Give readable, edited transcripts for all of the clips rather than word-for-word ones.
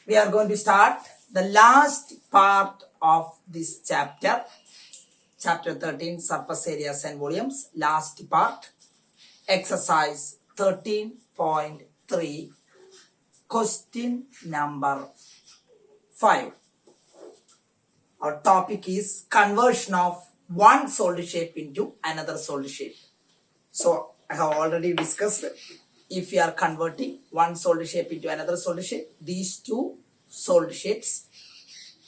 we are going to start the last part of this chapter, chapter 13, surface areas and volumes, last part, exercise 13.3, question number 5. Our topic is conversion of one solid shape into another solid shape. So I have already discussed, if we are converting one solid shape into another solid shape, these two solid shapes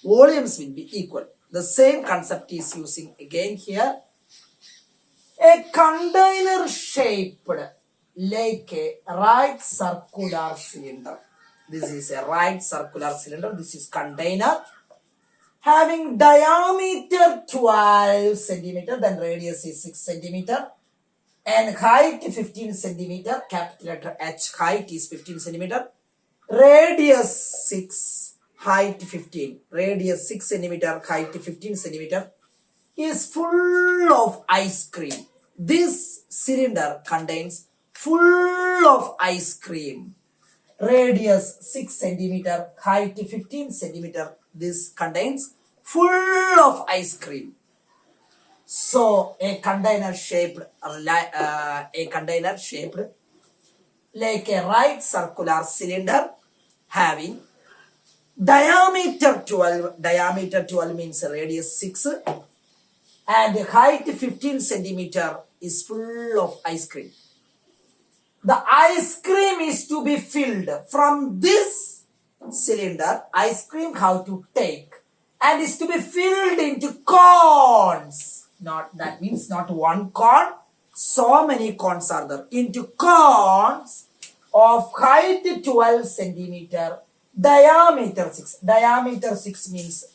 volumes will be equal. The same concept is using again here. A container shaped like a right circular cylinder. This is a right circular cylinder. This is container having diameter 12 centimeter, then radius is 6 centimeter, and height 15 centimeter, capital letter H, height is 15 centimeter, radius 6, height 15, radius 6 centimeter, height 15 centimeter, is full of ice cream. This cylinder contains full of ice cream. Radius 6 centimeter, height 15 centimeter, this contains full of ice cream. So a container shaped like a right circular cylinder having diameter 12. Diameter 12 means radius 6 and height 15 centimeter is full of ice cream. The ice cream is to be filled from this cylinder. Ice cream how to take and is to be filled into cones. That means not one cone, so many cones are there. Into cones of height 12 centimeter, diameter 6. Diameter 6 means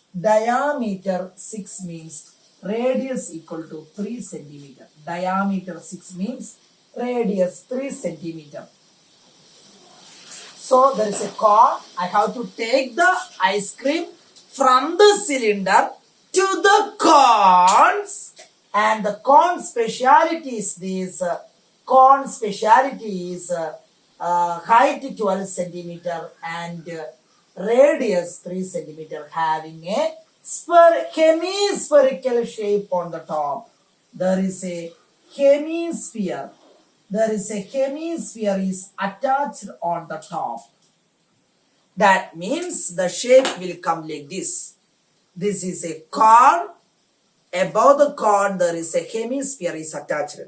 radius equal to 3 centimeter. Diameter 6 means radius 3 centimeter. So there is a cone. I have to take the ice cream from the cylinder to the cones, and the cone speciality is this. Cone speciality is height 12 centimeter and radius 3 centimeter, having a hemispherical shape on the top. There is a hemisphere. Is attached on the top. That means the shape will come like this. This is a cone. Above the cone there is a hemisphere is attached.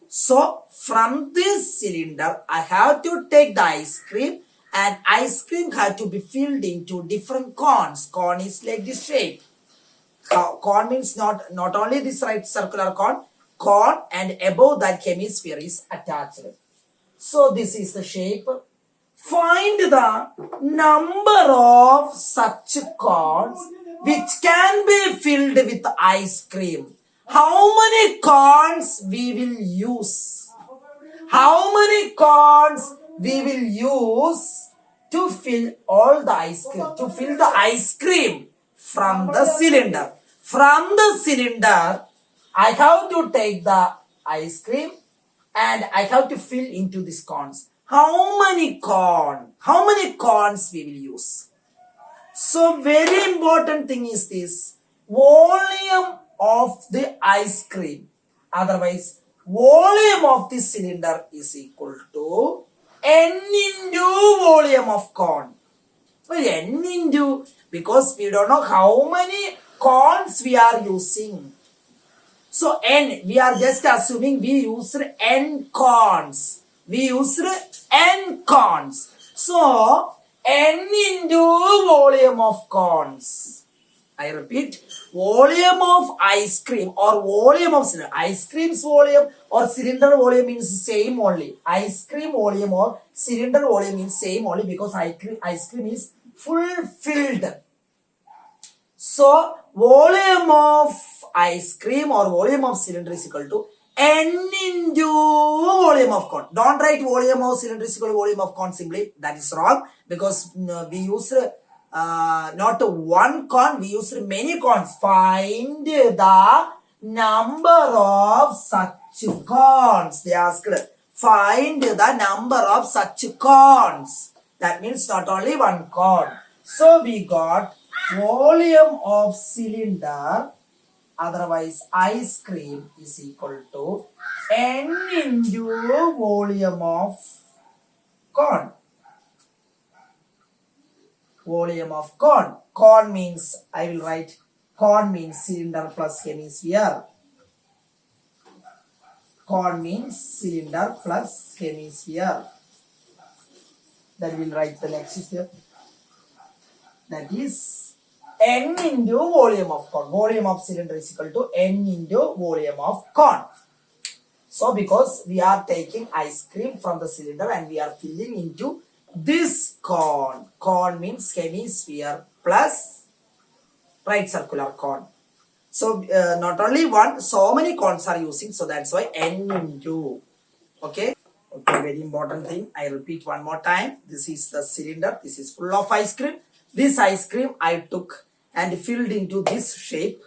So from this cylinder I have to take the ice cream, and ice cream has to be filled into different cones. Cone is like this shape. Cone means not only this right circular cone, and above that hemisphere is attached. So this is the shape. Find the number of such cones which can be filled with ice cream. How many cones we will use? How many cones we will use to fill all the ice cream? To fill the ice cream from the cylinder. From the cylinder, I have to take the ice cream and I have to fill into these cones. How many cones we will use? So very important thing is this, volume of the ice cream. Otherwise, volume of the cylinder is equal to n into volume of cone. Well, n into, because we don't know how many cones we are using. So n, we are just assuming we used n cones. So n into volume of cones. I repeat, volume of ice cream or volume of cylinder. Ice cream's volume or cylinder volume means same only. Ice cream volume or cylinder volume means same only, because ice cream is fulfilled. So volume of ice cream or volume of cylinder is equal to n into volume of cone. Don't write volume of cylinder is equal to volume of cone simply. That is wrong, because we use not one cone, we use many cones. Find the number of such cones. They asked, find the number of such cones. That means not only one cone. So we got volume of cylinder, otherwise ice cream, is equal to N into volume of cone. Volume of cone. Cone means, I will write, cone means cylinder plus hemisphere. Cone means cylinder plus hemisphere. Then we will write the next step. That is N into volume of cone. Volume of cylinder is equal to N into volume of cone. So because we are taking ice cream from the cylinder and we are filling into this cone. Cone means hemisphere plus right circular cone. So not only one, so many cones are using. So that's why N into. Okay. Okay, very important thing. I repeat one more time. This is the cylinder. This is full of ice cream. This ice cream I took and filled into this shape.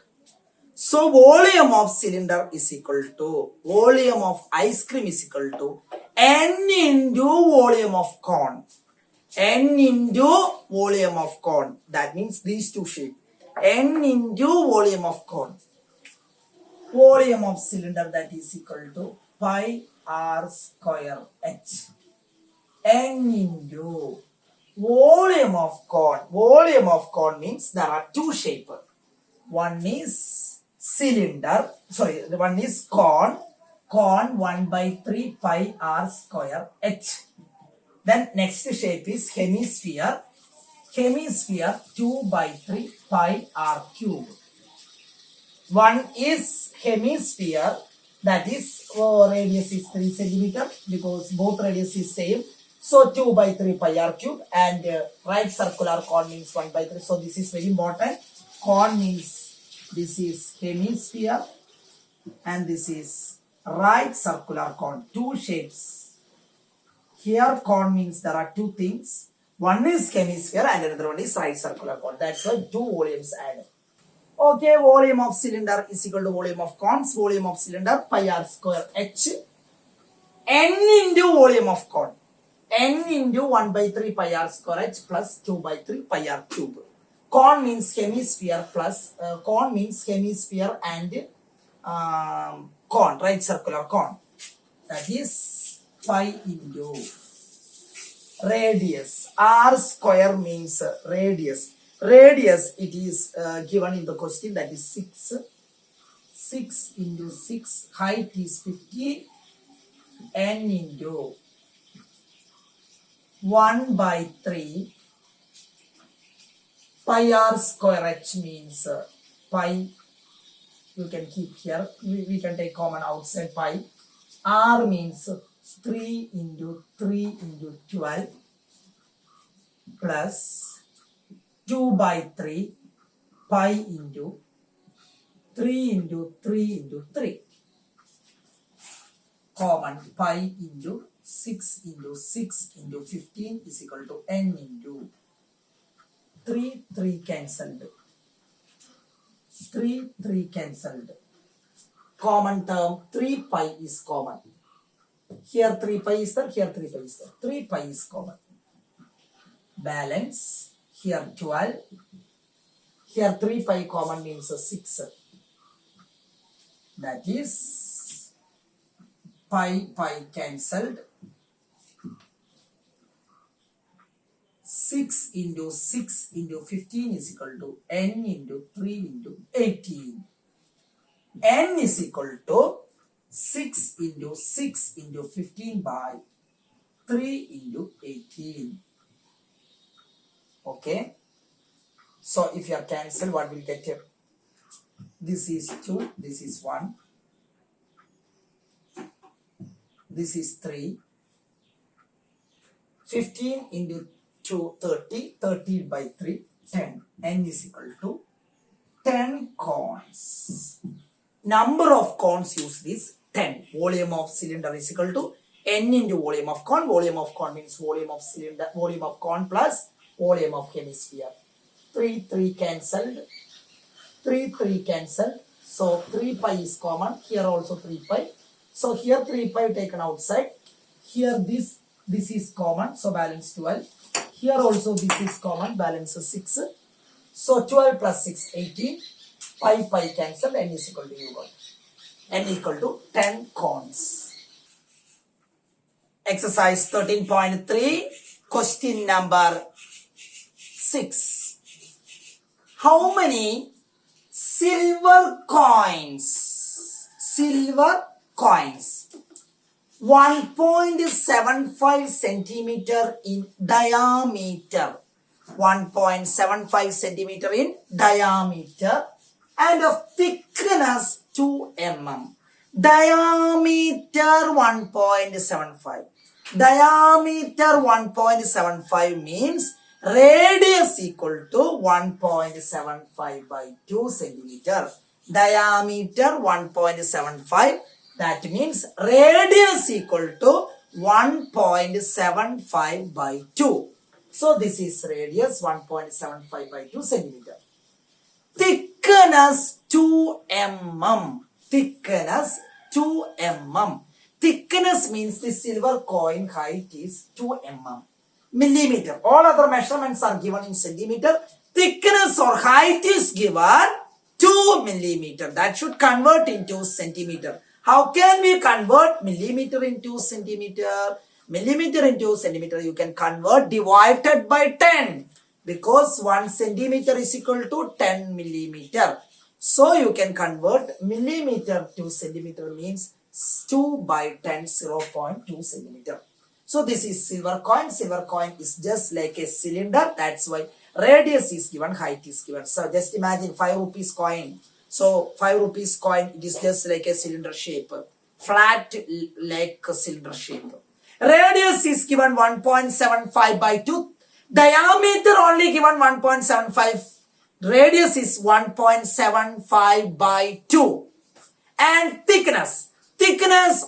So volume of cylinder is equal to volume of ice cream is equal to N into volume of cone. N into volume of cone. That means these two shapes. N into volume of cone. Volume of cylinder, that is equal to pi r square h. N into volume of cone. Volume of cone means there are two shapes. One is cylinder, one is cone. Cone 1 by 3 pi r square h. Then next shape is hemisphere. Hemisphere 2 by 3 pi r cube. One is hemisphere, that is radius is 3 centimeter because both radius is same. So 2 by 3 pi r cube, and right circular cone means 1 by 3. So this is very important. Cone means this is hemisphere and this is right circular cone. Two shapes. Here cone means there are two things. One is hemisphere and another one is right circular cone. That's why two volumes added. Okay, volume of cylinder is equal to volume of cones. Volume of cylinder pi r square h. N into volume of cone. N into 1 by 3 pi r square h plus 2 by 3 pi r cube. Cone means hemisphere plus cone means hemisphere and cone, right circular cone. That is pi into radius. R square means radius. Radius, it is given in the question, that is 6. 6 into 6. Height is 50. N into 1 by 3 pi r square h means pi. You can keep here. We can take common outside pi. R means 3 into 3 into 12 plus 2 by 3 pi into 3 into 3 into 3. Common pi into 6 into 6 into 15 is equal to n into 3 cancelled. 3 cancelled. Common term 3 pi is common. Here 3 pi is there, here 3 pi is there. 3 pi is common. Balance. Here 12. Here 3 pi common means 6. That is pi cancelled. 6 into 6 into 15 is equal to n into 3 into 18. N is equal to 6 into 6 into 15 by 3 into 18. Okay. So if you are cancelled, what will get here? This is 2, this is 1. This is 3. 15 into 2, 30. 30 by 3, 10. N is equal to 10 cones. Number of cones used is 10. Volume of cylinder is equal to N into volume of cone. Volume of cone means volume of cylinder, volume of cone plus volume of hemisphere. 3 cancelled. 3 cancelled. So 3 pi is common. Here also 3 pi. So here 3 pi taken outside. Here this is common. So balance 12. Here also this is common, balance is 6. So 12 plus 6, 18. Pi cancel, n is equal to you got. N equal to 10 cones. Exercise 13.3, question number 6. How many silver coins 1.75 centimeter in diameter, 1.75 centimeter in diameter, and of thickness 2 mm. Diameter 1.75. Diameter 1.75 means radius equal to 1.75 by 2 centimeter. Diameter 1.75, that means radius equal to 1.75 by 2. So this is radius 1.75 by 2 centimeter. Thickness 2 mm. Thickness 2 mm. Thickness means the silver coin height is 2 mm. Millimeter. All other measurements are given in centimeter. Thickness or height is given 2 millimeter. That should convert into centimeter. How can we convert millimeter into centimeter? Millimeter into centimeter you can convert divided by 10. Because 1 centimeter is equal to 10 millimeter. So you can convert millimeter to centimeter means 2 by 10, 0.2 centimeter. So this is silver coin. Silver coin is just like a cylinder. That's why radius is given, height is given. So just imagine 5 rupees coin. So 5 rupees coin, it is just like a cylinder shape. Flat like a cylinder shape. Radius is given 1.75 by 2. Diameter only given 1.75. Radius is 1.75 by 2. And thickness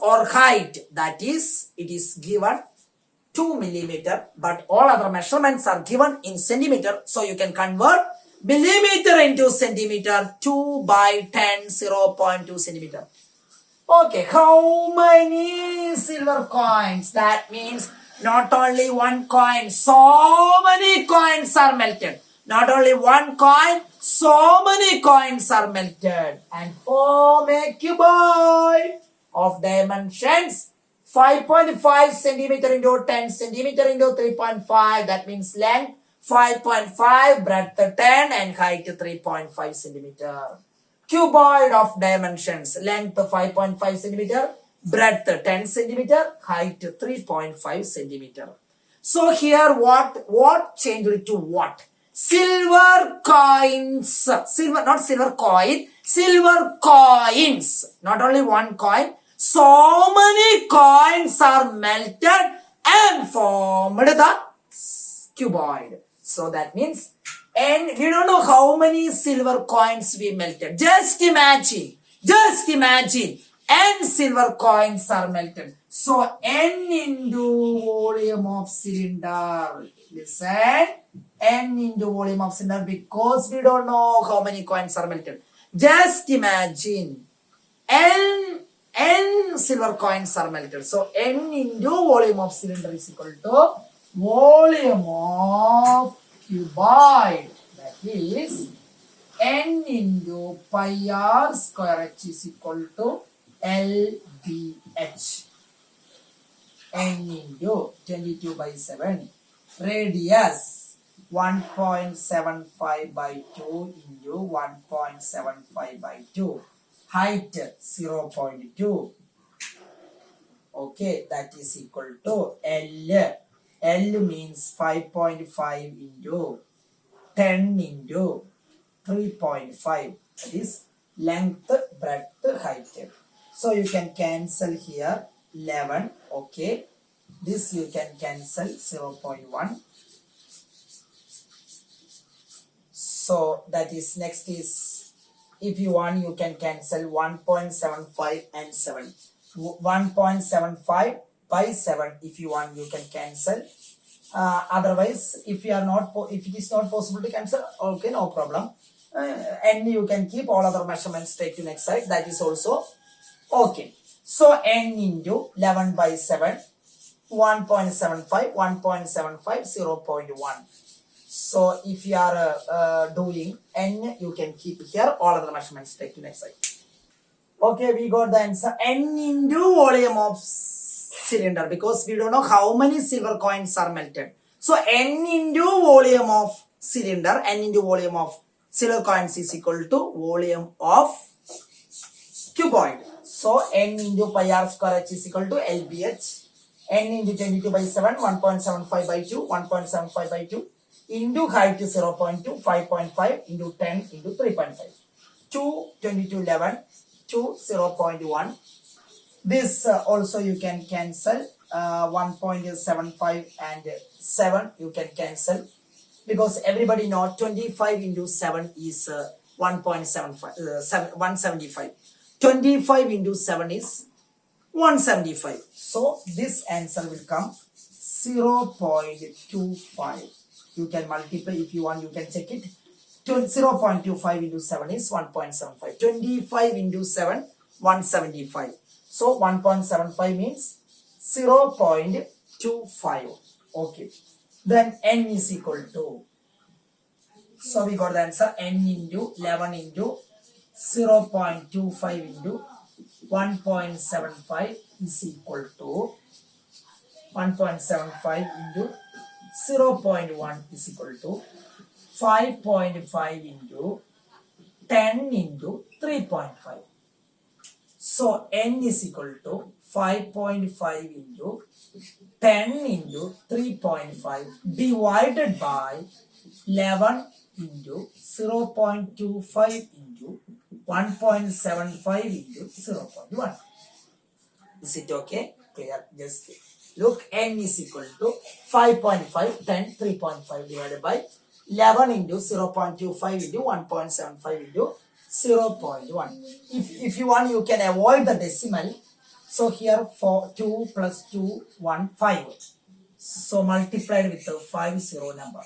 or height, that is, it is given 2 millimeter. But all other measurements are given in centimeter. So you can convert millimeter into centimeter. 2 by 10, 0.2 centimeter. Okay, how many silver coins? That means not only one coin, so many coins are melted. Not only one coin, so many coins are melted and form a cuboid of dimensions 5.5 centimeter into 10 centimeter into 3.5. That means length 5.5, breadth 10 and height 3.5 centimeter. Cuboid of dimensions, length 5.5 centimeter, breadth 10 centimeter, height 3.5 centimeter. So here what changed it to what? Silver coins, silver, not silver coin, silver coins, not only one coin, so many coins are melted and formed the cuboid. So that means, and we don't know how many silver coins we melted. Just imagine, n silver coins are melted. So n into volume of cylinder. Listen, n into volume of cylinder, because we don't know how many coins are melted. Just imagine, n silver coins are melted. So n into volume of cylinder is equal to volume of cuboid. That is n into pi r square h is equal to LBH. N into 22 by 7. Radius 1.75 by 2 into 1.75 by 2. Height 0.2. Okay, that is equal to L. L means 5.5 into 10 into 3.5. That is length, breadth, height. So you can cancel here 11. Okay. This you can cancel 0.1. So that is, next is, if you want you can cancel 1.75 and 7. 1.75 by 7 if you want you can cancel. Otherwise if you are not, if it is not possible to cancel, okay, no problem. And you can keep all other measurements, take to next side, that is also okay. So n into 11 by 7 1.75, 1.75, 0.1. So if you are doing N, you can keep here. All other measurements take to next slide. Okay, we got the answer. N into volume of cylinder, because we don't know how many silver coins are melted. So N into volume of cylinder, N into volume of silver coins is equal to volume of cuboid. So N into pi r square h is equal to LBH. N into 22 by 7, 1.75 by 2, 1.75 by 2 into height is 0.2, 5.5 into 10 into 3.5. 2, 22, 11, 2, 0.1. This also you can cancel. 1.75 and 7 you can cancel, because everybody know 25 into 7 is 175. 25 into 7 is 175. So this answer will come 0.25. You can multiply if you want, you can check it. 0.25 into 7 is 1.75. 25 into 7, 175. So 1.75 means 0.25. Okay. Then N is equal to, so we got the answer, N into 11 into 0.25 into 1.75 is equal to 1.75 into 0.1 is equal to 5.5 into 10 into 3.5. So N is equal to 5.5 into 10 into 3.5 divided by 11 into 0.25 into 1.75 into 0.1. Is it okay? Clear? Just look, N is equal to 5.5, 10, 3.5 divided by 11 into 0.25 into 1.75 into 0.1. If you want, you can avoid the decimal. So here for 2 plus 2, 1, 5. So multiplied with the 50 number.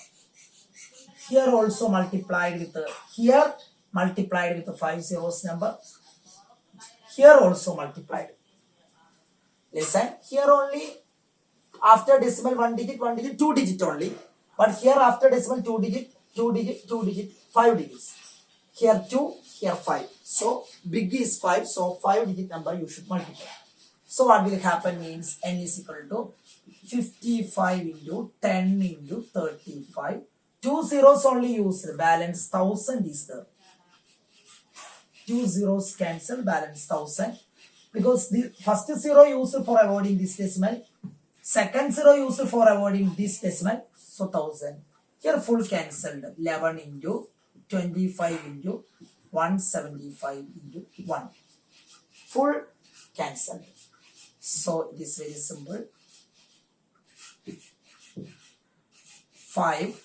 Here also multiplied with the, here multiplied with the 50 number. Here also multiplied. Listen, here only after decimal 1 digit, 2 digit only. But here after decimal 2 digit, 2 digit, 2 digit, 5 digits. Here 2, here 5. So big is 5. So 5 digit number you should multiply. So what will happen means N is equal to 55 into 10 into 35. 2 zeros only used. Balance 1000 is there. 2 zeros cancel, balance 1000. Because the first 0 used for avoiding this decimal. Second 0 used for avoiding this decimal. So 1000. Here full cancelled. 11 into 25 into 175 into 1. Full cancelled. So it is very simple. 5,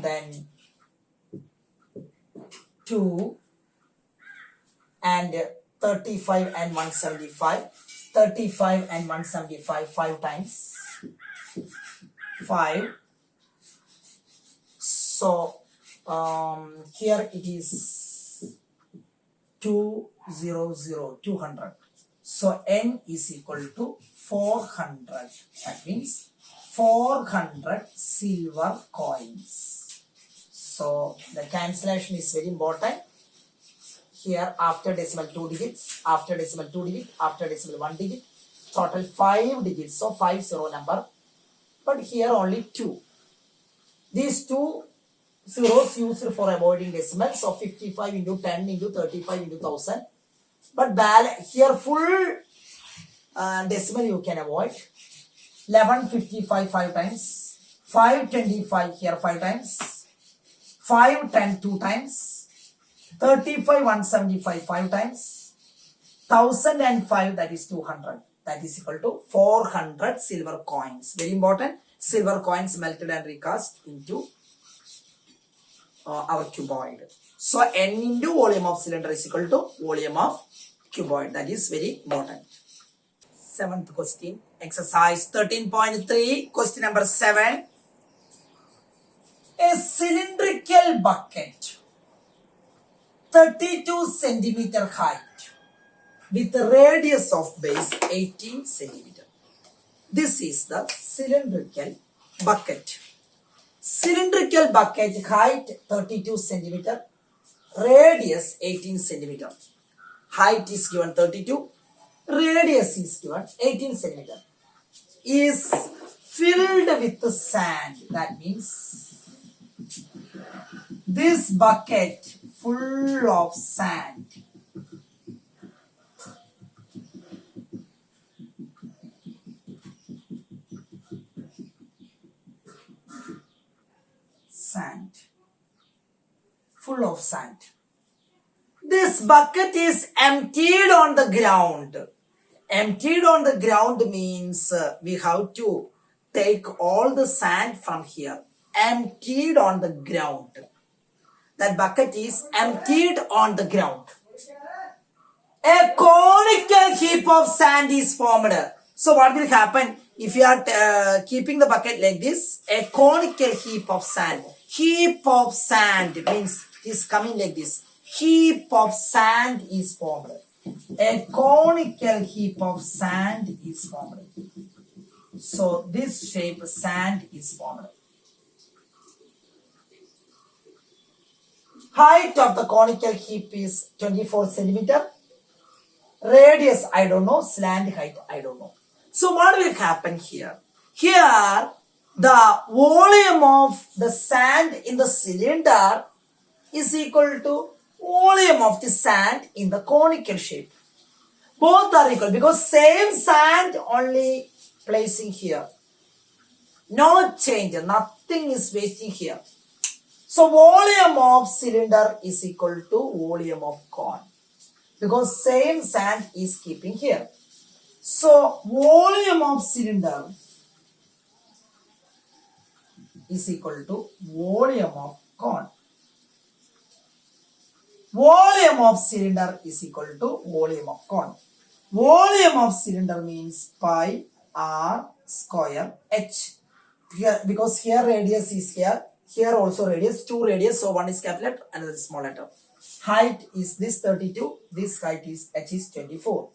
then 2 and 35 and 175. 35 and 175 5 times. 5. So here it is 200. So N is equal to 400. That means 400 silver coins. So the cancellation is very important. Here after decimal 2 digits, after decimal 2 digit, after decimal 1 digit, total 5 digits. So 50 number. But here only 2. These 2 zeros used for avoiding decimal. So 55 into 10 into 35 into 1000. But here full decimal you can avoid. 1155 5 times. 525 here 5 times. 510 2 times. 35 175 5 times. 1005 that is 200. That is equal to 400 silver coins. Very important. Silver coins melted and recast into our cuboid. So N into volume of cylinder is equal to volume of cuboid. That is very important. 7th question. Exercise 13.3. Question number 7. A cylindrical bucket 32 centimeter height with a radius of base 18 centimeter. This is the cylindrical bucket. Cylindrical bucket height 32 centimeter, radius 18 centimeter. Height is given 32, radius is given 18 centimeter. Is filled with sand. That means this bucket full of sand. Sand. Full of sand. This bucket is emptied on the ground. Emptied on the ground means we have to take all the sand from here. Emptied on the ground. That bucket is emptied on the ground. A conical heap of sand is formed. So what will happen if you are keeping the bucket like this? A conical heap of sand. Heap of sand means it is coming like this. Heap of sand is formed. A conical heap of sand is formed. So this shape sand is formed. Height of the conical heap is 24 centimeter. Radius I don't know. Slant height I don't know. So what will happen here? Here the volume of the sand in the cylinder is equal to volume of the sand in the conical shape. Both are equal because same sand only placing here. No change, nothing is wasting here. So volume of cylinder is equal to volume of cone because same sand is keeping here. So volume of cylinder is equal to volume of cone. Volume of cylinder is equal to volume of cone. Volume of cylinder means pi r square h. Here, because here radius is here. Here also radius, two radius, so one is capital letter, another is small letter. Height is this 32, this height is h is 24.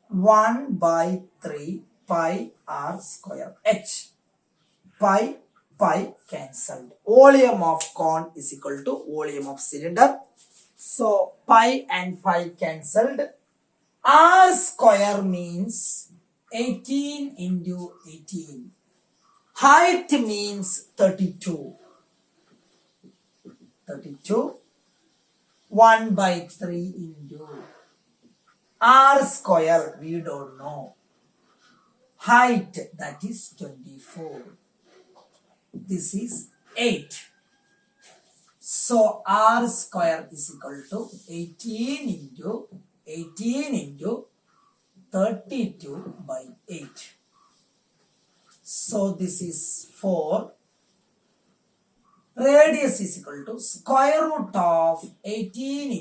1 by 3 pi r square h. Pi cancelled. Volume of cone is equal to volume of cylinder. So pi and pi cancelled. R square means 18 into 18. Height means 32. 32. 1 by 3 into R square, we don't know. Height, that is 24. This is 8. So R square is equal to 18 into 32 by 8. So this is 4. Radius is equal to square root of 18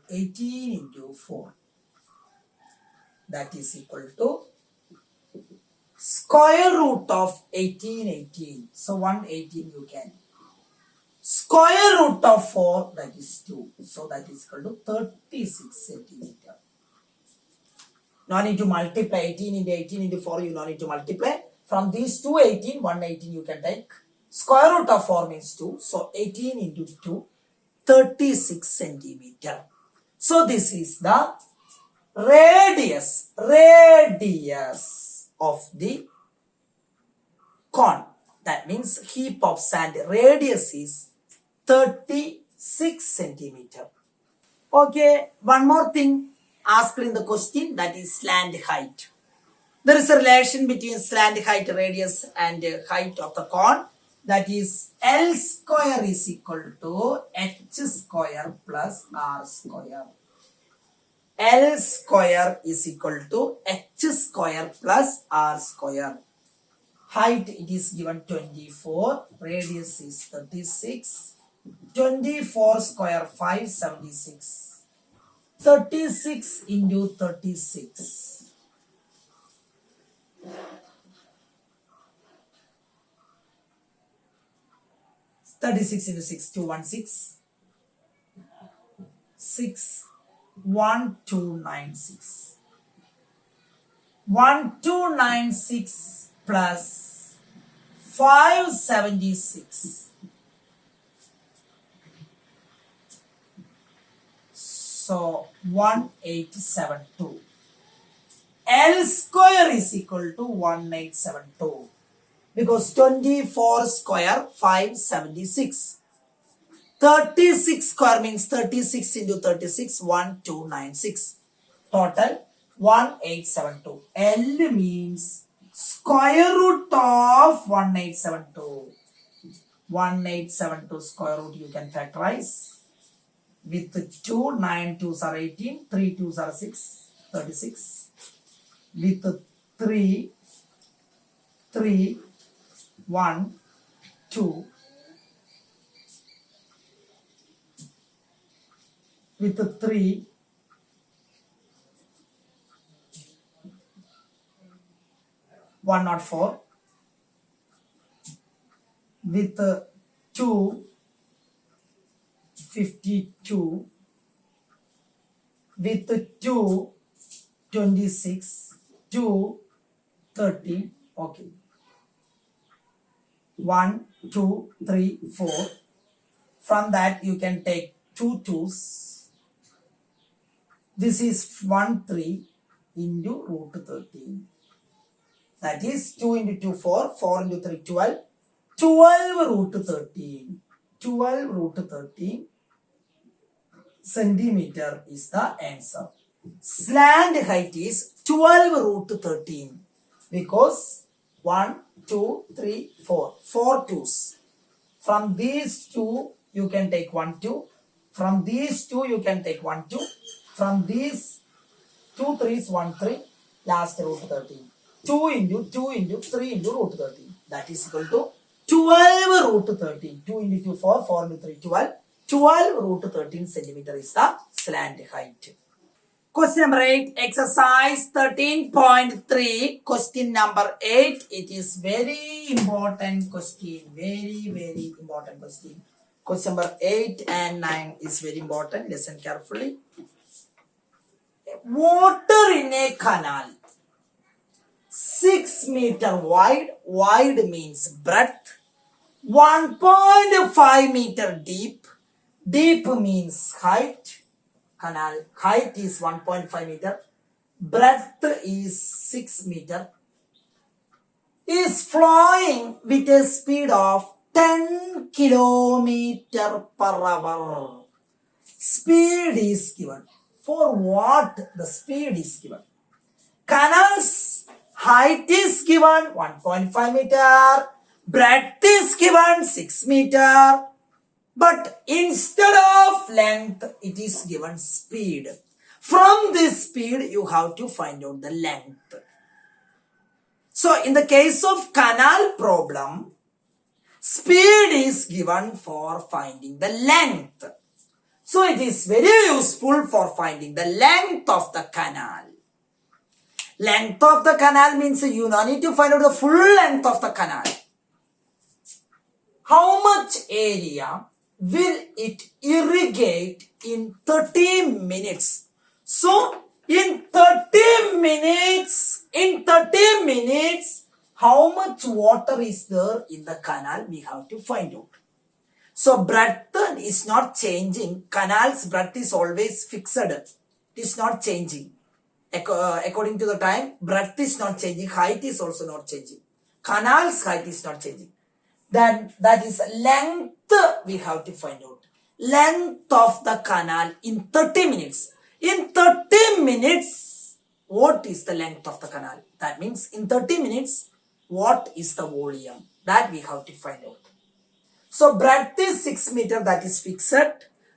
into 4. That is equal to square root of 18. So 118 you can. Square root of 4, that is 2. So that is equal to 36 centimeter. No need to multiply 18 into 4, you no need to multiply. From these two 18, 118 you can take. Square root of 4 means 2. So 18 into 2, 36 centimeter. So this is the radius of the cone. That means heap of sand radius is 36 centimeter. Okay, one more thing asked in the question, that is slant height. There is a relation between slant height, radius and height of the cone. That is L square is equal to H square plus R square. L square is equal to H square plus R square. Height it is given 24, radius is 36. 24 square 576. 36 into 36. 36 into 6, 216. 1296. 1296 plus 576. So 1872. L square is equal to 1872 because 24 square 576. 36 square means 36 into 36 1296. Total 1872. L means square root of 1872. 1872 square root you can factorize. With 2, 9 2s are 18, 3 2s are 6, 36. With 3, 1, 2. With 3, 104. With 2, 52. With 2, 26. 2, 30. Okay. 1, 2, 3, 4. From that you can take 2 2s. This is 1 3 into root 13. That is 2 into 2 4. 4 into 3 12. 12 root 13. 12 root 13 centimeter is the answer. Slant height is 12 root 13 because 1, 2, 3, 4. 4 2s. From these 2 you can take 1 2. From these 2 you can take 1 2. From these 2 3s 1 3. Last root 13. 2 into 2 into 3 into root 13. That is equal to 12 root 13. 2 into 2 4. 4 into 3 12. 12 root 13 centimeter is the slant height. Question number 8, exercise 13.3, question number 8. It is very important question, very important question. Question number 8 and 9 is very important. Listen carefully. Water in a canal, 6 meter wide, wide means breadth, 1.5 meter deep, deep means height. Canal height is 1.5 meter, breadth is 6 meter, is flowing with a speed of 10 kilometer per hour. Speed is given. For what the speed is given? Canal's height is given 1.5 meter, breadth is given 6 meter. But instead of length, it is given speed. From this speed, you have to find out the length. So, in the case of canal problem, speed is given for finding the length. So, it is very useful for finding the length of the canal. Length of the canal means you don't need to find out the full length of the canal. How much area will it irrigate in 30 minutes? So, in 30 minutes, how much water is there in the canal? We have to find out. So, breadth is not changing. Canal's breadth is always fixed. It is not changing. According to the time, breadth is not changing. Height is also not changing. Canal's height is not changing. Then that is length we have to find out. Length of the canal in 30 minutes. In 30 minutes, what is the length of the canal? That means in 30 minutes, what is the volume? That we have to find out. So breadth is 6 meter, that is fixed.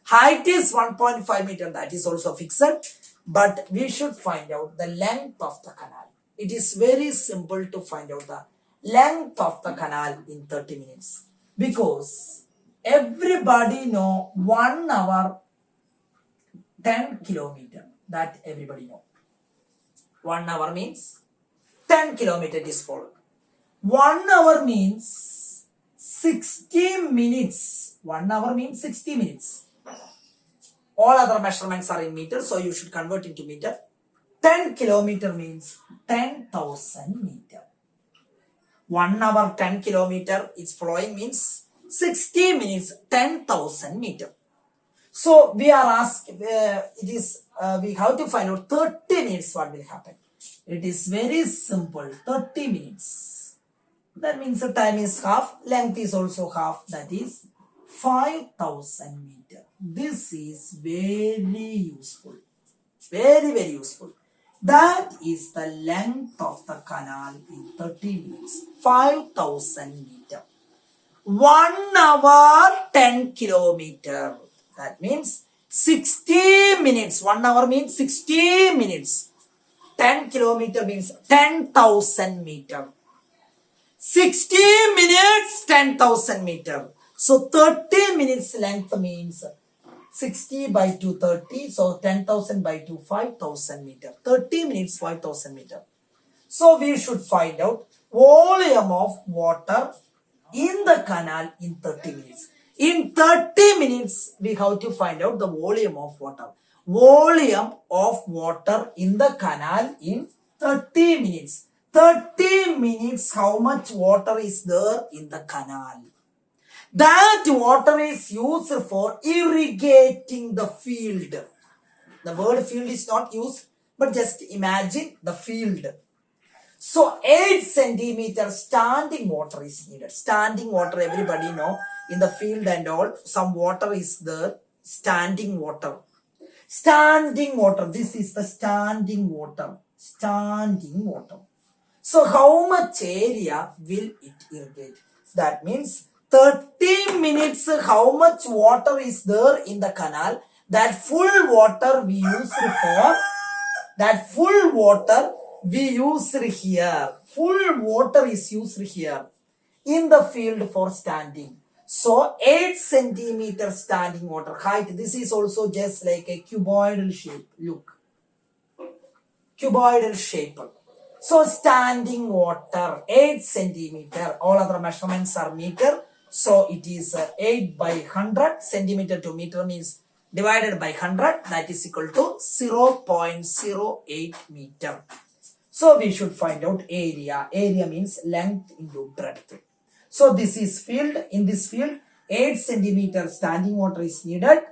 Height is 1.5 meter, that is also fixed. But we should find out the length of the canal. It is very simple to find out the length of the canal in 30 minutes. Because everybody know 1 hour 10 kilometer. That everybody know. 1 hour means 10 kilometer is followed. 1 hour means 60 minutes. 1 hour means 60 minutes. All other measurements are in meters, so you should convert into meter. 10 kilometer means 10,000 meter. 1 hour 10 kilometer is flowing means 60 minutes 10,000 meter. So we are asked, we have to find out 30 minutes what will happen. It is very simple, 30 minutes. That means the time is half, length is also half, that is 5,000 meter. This is very useful, very useful. That is the length of the canal in 30 minutes, 5,000 meter. 1 hour 10 kilometer. That means 60 minutes. 1 hour means 60 minutes. 10 kilometer means 10,000 meter. 60 minutes, 10,000 meter. So 30 minutes length means 60 by 2, 30. So 10,000 by 2, 5,000 meter. 30 minutes, 5,000 meter. So we should find out volume of water in the canal in 30 minutes. In 30 minutes, we have to find out the volume of water. Volume of water in the canal in 30 minutes. 30 minutes, how much water is there in the canal? That water is used for irrigating the field. The word field is not used, but just imagine the field. So 8 centimeter standing water is needed. Standing water, everybody know, in the field and all, some water is there, standing water. Standing water, this is the standing water. Standing water. So how much area will it irrigate? That means 30 minutes, how much water is there in the canal? That full water we use for, that full water we use here. Full water is used here in the field for standing. So 8 centimeter standing water height. This is also just like a cuboidal shape. Look. Cuboidal shape. So standing water 8 centimeter. All other measurements are meter. So it is 8 by 100. Centimeter to meter means divided by 100. That is equal to 0.08 meter. So we should find out area. Area means length into breadth. So this is field. In this field, 8 centimeter standing water is needed.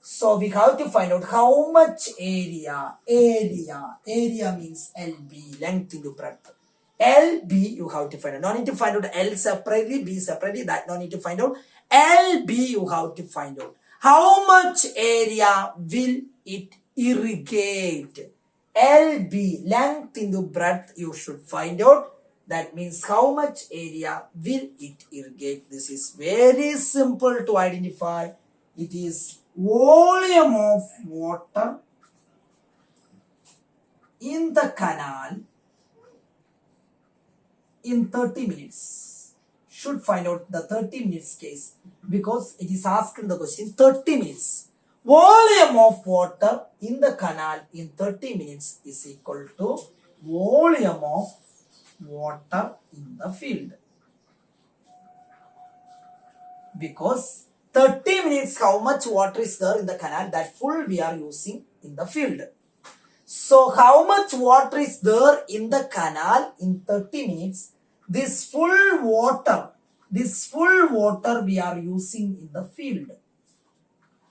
So we have to find out how much area. Area means LB, length into breadth. LB you have to find out. No need to find out L separately, B separately. That no need to find out. LB you have to find out. How much area will it irrigate? LB, length into breadth, you should find out. That means how much area will it irrigate? This is very simple to identify. It is volume of water in the canal in 30 minutes. Should find out the 30 minutes case because it is asked in the question 30 minutes. Volume of water in the canal in 30 minutes is equal to volume of water in the field. Because 30 minutes, how much water is there in the canal, that full we are using in the field. So how much water is there in the canal in 30 minutes? This full water we are using in the field.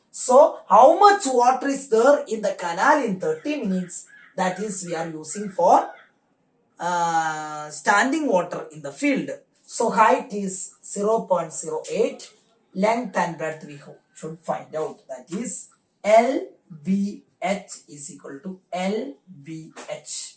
So how much water is there in the canal in 30 minutes? That is we are using for standing water in the field. So height is 0.08. Length and breadth we should find out. That is LBH is equal to LBH.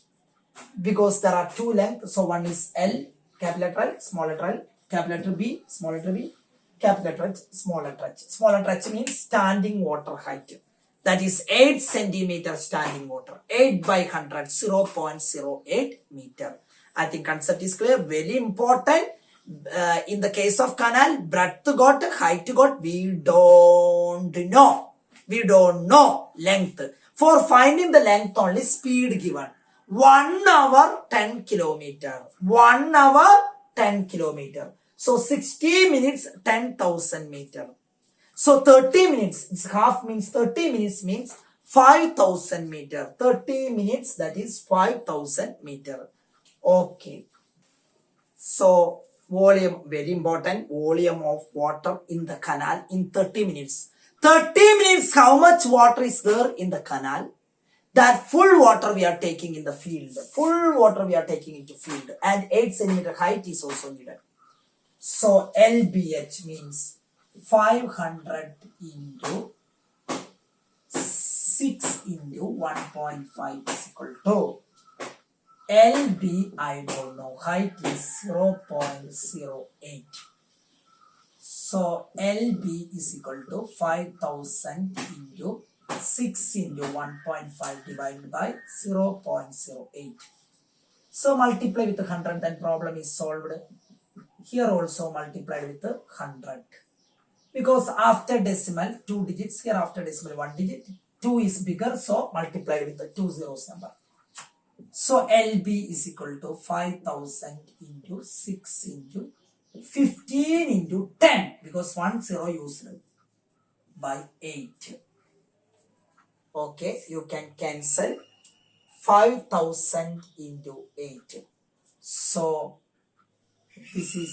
Because there are two lengths. So one is L, capital letter L, small letter L, capital letter B, small letter B, capital letter H, small letter H. Small letter H means standing water height. That is 8 centimeter standing water. 8 by 100, 0.08 meter. I think concept is clear. Very important. In the case of canal, breadth got, height got, we don't know. We don't know length. For finding the length, only speed given. 1 hour 10 kilometer. 1 hour 10 kilometer. So 60 minutes 10,000 meter. So 30 minutes, it's half means 30 minutes means 5,000 meter. 30 minutes, that is 5,000 meter. Okay. So volume, very important, volume of water in the canal in 30 minutes. 30 minutes, how much water is there in the canal? That full water we are taking in the field. Full water we are taking into field. And 8 centimeter height is also needed. So LBH means 500 into 6 into 1.5 is equal to LB, I don't know, height is 0.08. So LB is equal to 5,000 into 6 into 1.5 divided by 0.08. So multiply with 100, then problem is solved. Here also multiply with 100. Because after decimal 2 digits, here after decimal 1 digit, 2 is bigger, so multiply with the 2 zeros number. So LB is equal to 5,000 into 6 into 15 into 10, because 1 0 used, by 8. Okay, you can cancel 5,000 into 8. So this is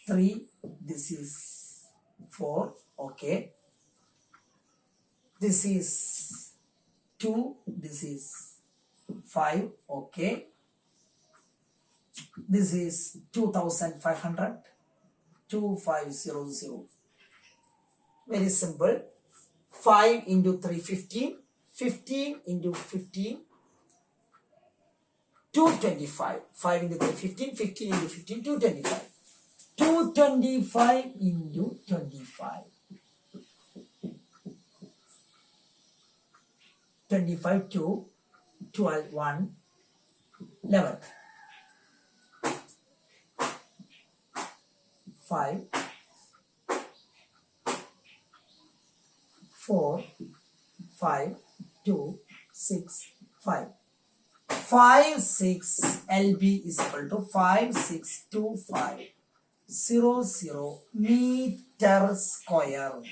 3, this is 4, okay. This is 2, this is 5, okay. This is 2,500, 2,500. Very simple. 5 into 3, 15. 15 into 15, 225. 5 into 3, 15. 15 into 15, 225. 225 into 25. 25 to 12, 1, 11. 5, 4, 5, 2, 6, 5. 5, 6, LB is equal to 5, 6, 2, 5, 0, 0, meter square.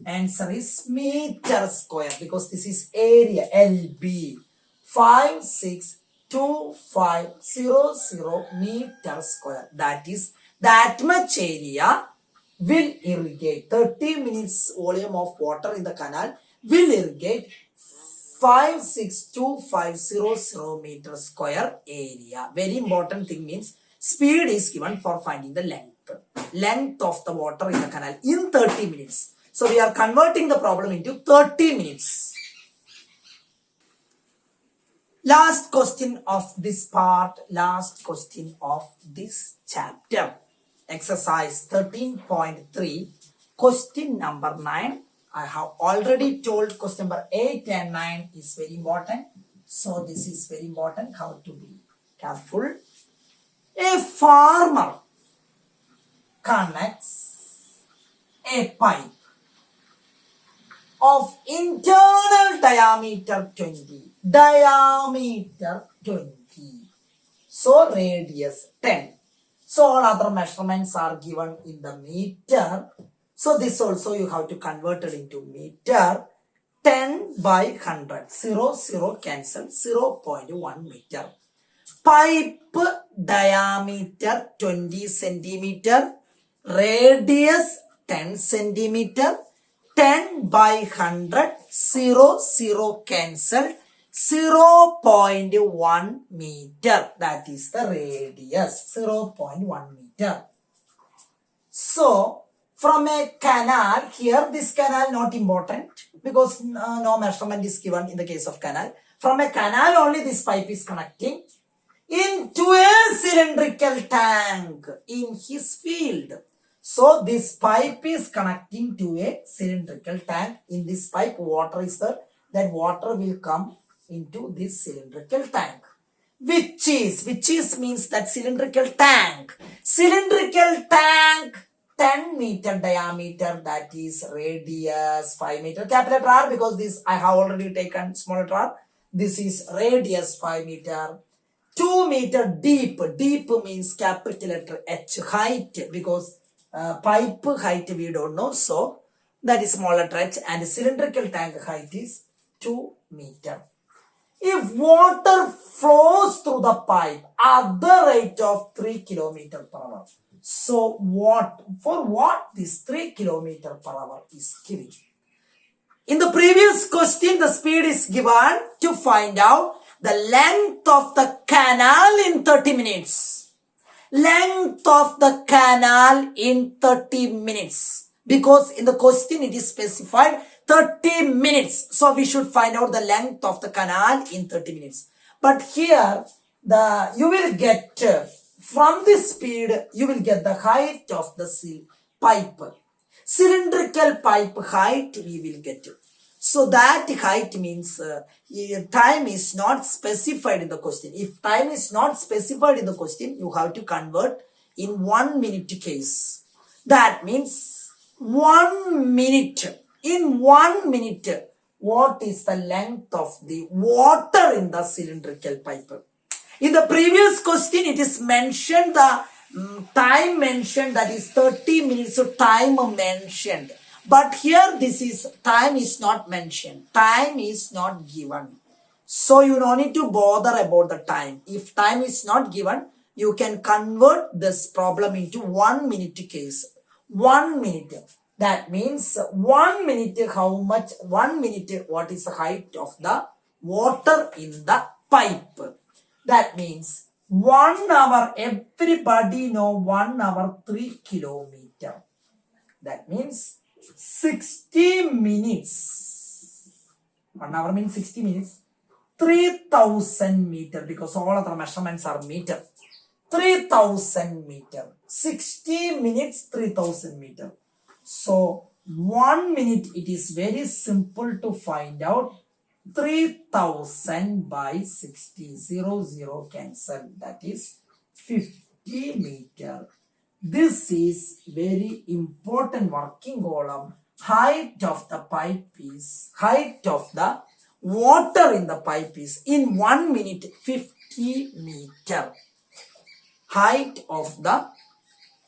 Answer is meter square, because this is area LB. 5, 6, 2, 5, 0, 0 meter square. That is, that much area will irrigate. 30 minutes volume of water in the canal will irrigate 562,500 meter square area. Very important thing means speed is given for finding the length. Length of the water in the canal in 30 minutes. So we are converting the problem into 30 minutes. Last question of this part, last question of this chapter. Exercise 13.3, question number 9. I have already told question number 8 and 9 is very important. So this is very important, how to be careful. A farmer connects a pipe of internal diameter 20. Diameter 20. So radius 10. So all other measurements are given in the meter. So this also you have to convert it into meter. 10 by 100. 0, 0 cancel. 0.1 meter. Pipe diameter 20 centimeter. Radius 10 centimeter. 10 by 100. 0, 0 cancel. 0.1 meter. That is the radius. 0.1 meter. So, from a canal, here this canal not important because no measurement is given in the case of canal. From a canal only this pipe is connecting into a cylindrical tank in his field. So, this pipe is connecting to a cylindrical tank. In this pipe, water is there. That water will come into this cylindrical tank. Which is means that cylindrical tank. Cylindrical tank 10 meter diameter, that is radius 5 meter. Capital letter R because this I have already taken small letter R. This is radius 5 meter. 2 meter deep. Deep means capital letter H, height, because pipe height we don't know, so that is smaller trench, and cylindrical tank height is 2 meter. If water flows through the pipe at the rate of 3 kilometer per hour, so what this 3 kilometer per hour is giving? In the previous question, the speed is given to find out the length of the canal in 30 minutes. Length of the canal in 30 minutes. Because in the question it is specified 30 minutes. So we should find out the length of the canal in 30 minutes. But here you will get from this speed you will get the height of the pipe. Cylindrical pipe height we will get. So that height means time is not specified in the question. If time is not specified in the question, you have to convert in 1 minute case. That means 1 minute. In 1 minute, what is the length of the water in the cylindrical pipe? In the previous question, it is mentioned the time mentioned, that is 30 minutes, so time mentioned. But here this is time is not mentioned. Time is not given. So you don't need to bother about the time. If time is not given, you can convert this problem into 1 minute case. 1 minute. That means 1 minute, how much? 1 minute, what is the height of the water in the pipe? That means 1 hour, everybody know 1 hour 3 kilometer. That means 60 minutes. 1 hour means 60 minutes. 3000 meter, because all other measurements are meter. 3000 meter. 60 minutes, 3000 meter. So 1 minute, it is very simple to find out. 3000 by 60, 0 cancel, that is 50 meter. This is very important working column. Height of the pipe is, height of the water in the pipe is in 1 minute 50 meter. Height of the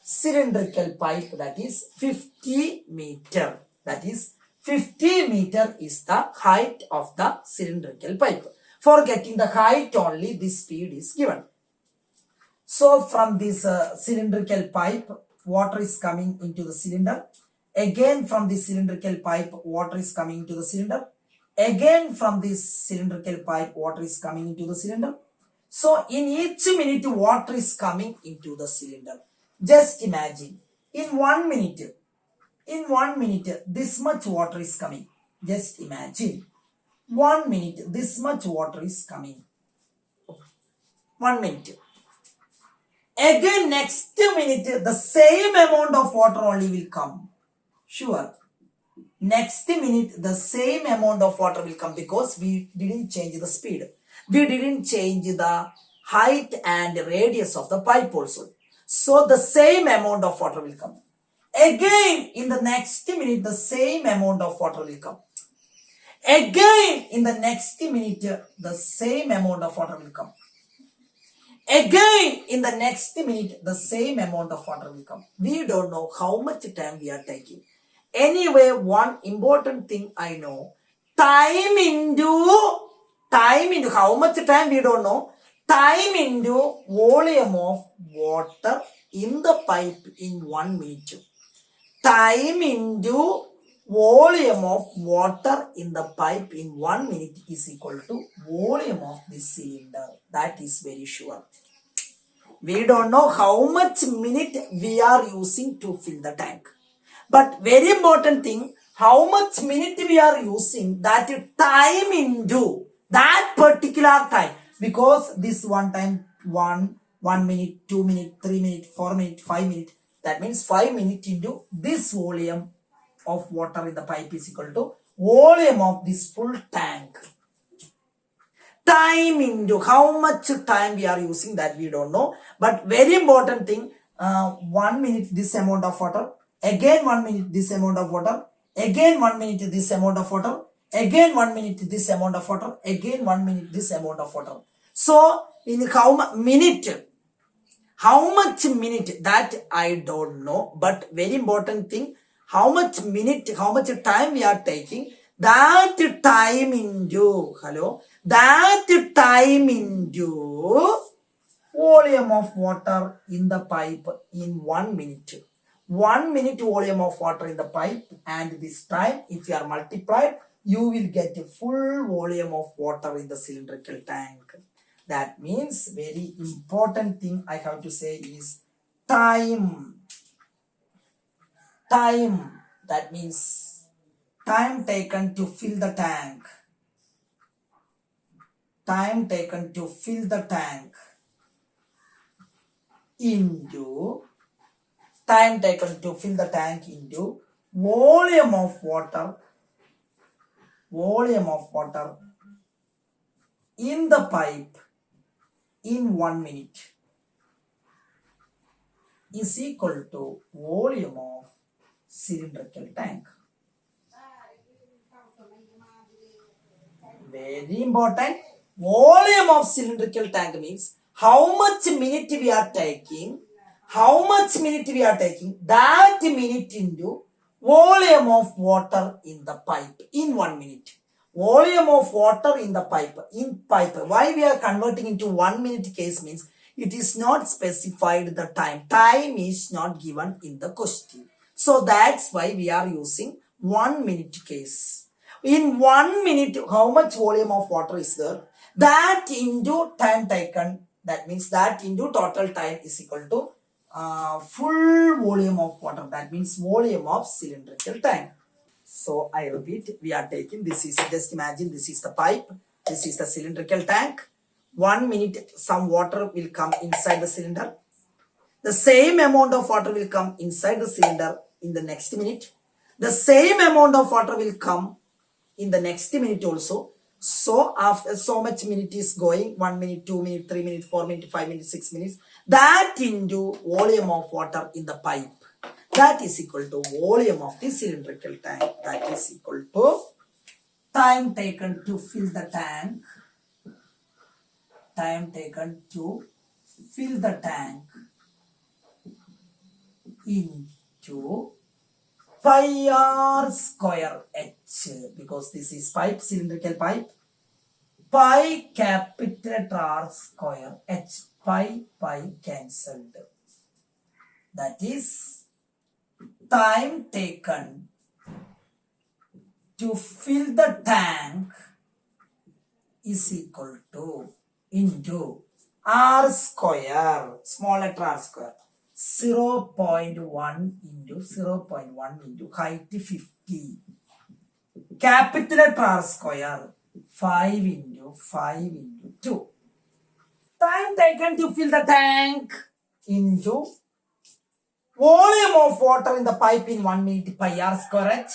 cylindrical pipe, that is 50 meter. That is 50 meter is the height of the cylindrical pipe. For getting the height only, this speed is given. So from this cylindrical pipe, water is coming into the cylinder. Again from this cylindrical pipe, water is coming into the cylinder. Again from this cylindrical pipe, water is coming into the cylinder. So in each minute, water is coming into the cylinder. Just imagine, in 1 minute, this much water is coming. Just imagine, 1 minute, this much water is coming. 1 minute. Again, next minute, the same amount of water only will come. Sure. Next minute, the same amount of water will come, because we didn't change the speed. We didn't change the height and radius of the pipe also. So the same amount of water will come. Again, in the next minute, the same amount of water will come. Again, in the next minute, the same amount of water will come. Again, in the next minute, the same amount of water will come. We don't know how much time we are taking. Anyway, one important thing I know, time into how much time we don't know, time into volume of water in the pipe in 1 minute. Time into volume of water in the pipe in 1 minute is equal to volume of the cylinder. That is very sure. We don't know how much minute we are using to fill the tank. But very important thing, how much minute we are using, that time into that particular time. Because this one time, 1 minute, 2 minutes, 3 minutes, 4 minutes, 5 minutes. That means 5 minutes into this volume of water in the pipe is equal to volume of this full tank. Time into how much time we are using, that we don't know. But very important thing, 1 minute this amount of water. Again 1 minute this amount of water. Again 1 minute this amount of water. Again 1 minute this amount of water. Again 1 minute this amount of water. So in how minute, How much minute, that I don't know, but very important thing, how much minute, how much time we are taking, that time into, that time into volume of water in the pipe in 1 minute. 1 minute volume of water in the pipe, and this time if you are multiplied, you will get a full volume of water in the cylindrical tank. That means very important thing I have to say is time. Time, that means time taken to fill the tank. Time taken to fill the tank into time taken to fill the tank into volume of water in the pipe in 1 minute is equal to volume of cylindrical tank. Very important. Volume of cylindrical tank means how much minute we are taking, that minute into volume of water in the pipe in 1 minute. Volume of water in the pipe, Why we are converting into 1 minute case means it is not specified the time. Time is not given in the question. So that's why we are using 1 minute case. In 1 minute, how much volume of water is there? That into time taken, that means that into total time is equal to full volume of water. That means volume of cylindrical tank. So I repeat, we are taking, this is, just imagine this is the pipe, this is the cylindrical tank. 1 minute some water will come inside the cylinder. The same amount of water will come inside the cylinder in the next minute. The same amount of water will come in the next minute also. So after so much minute is going, 1 minute, 2 minutes, 3 minutes, 4 minutes, 5 minutes, 6 minutes, that into volume of water in the pipe. That is equal to volume of the cylindrical tank. That is equal to time taken to fill the tank. Time taken to fill the tank into pi r square h, because this is pipe, cylindrical pipe. Pi capital R square h, pi cancelled. That is time taken to fill the tank is equal to into r square, small letter r square, 0.1 into height 50. Capital letter r square, 5 into 2. Time taken to fill the tank into volume of water in the pipe in 1 minute, pi r square h.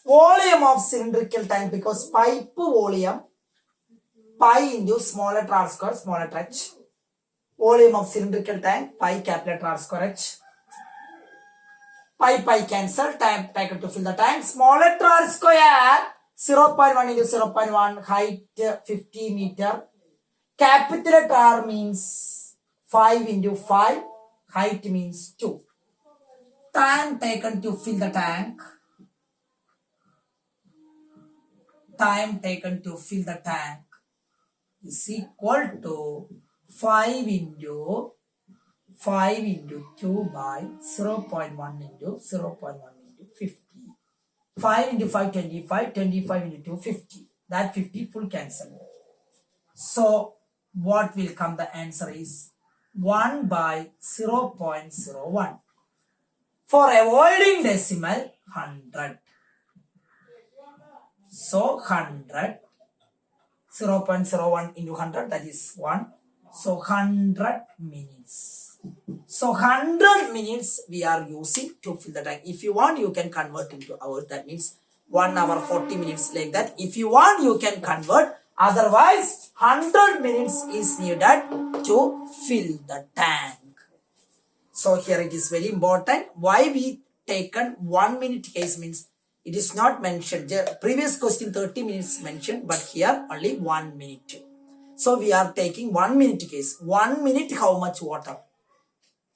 Volume of cylindrical tank, because pipe volume, pi into small letter r square, small letter h. Volume of cylindrical tank, pi capital R square h. Pi cancel, time taken to fill the tank. Small letter R square, 0.1 into 0.1, height 50 meter. Capital letter R means 5 into 5, height means 2. Time taken to fill the tank. Time taken to fill the tank is equal to 5 into 2 by 0.1 into 50. 5 into 5, 25, 25 into 2, 50. That 50 full cancel. So what will come? The answer is 1 by 0.01. For avoiding decimal, 100. So 100, 0.01 into 100, that is 1. So 100 minutes. So 100 minutes we are using to fill the tank. If you want, you can convert into hours. That means 1 hour 40 minutes, like that. If you want, you can convert. Otherwise, 100 minutes is needed to fill the tank. So here it is very important. Why we taken 1 minute case means it is not mentioned. Previous question 30 minutes mentioned, but here only 1 minute. So we are taking 1 minute case. 1 minute, how much water?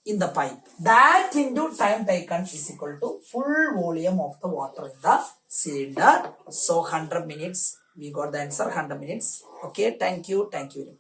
in the pipe. That into time taken is equal to full volume of the water in the cylinder. So 100 minutes. We got the answer 100 minutes. Okay, thank you. Thank you.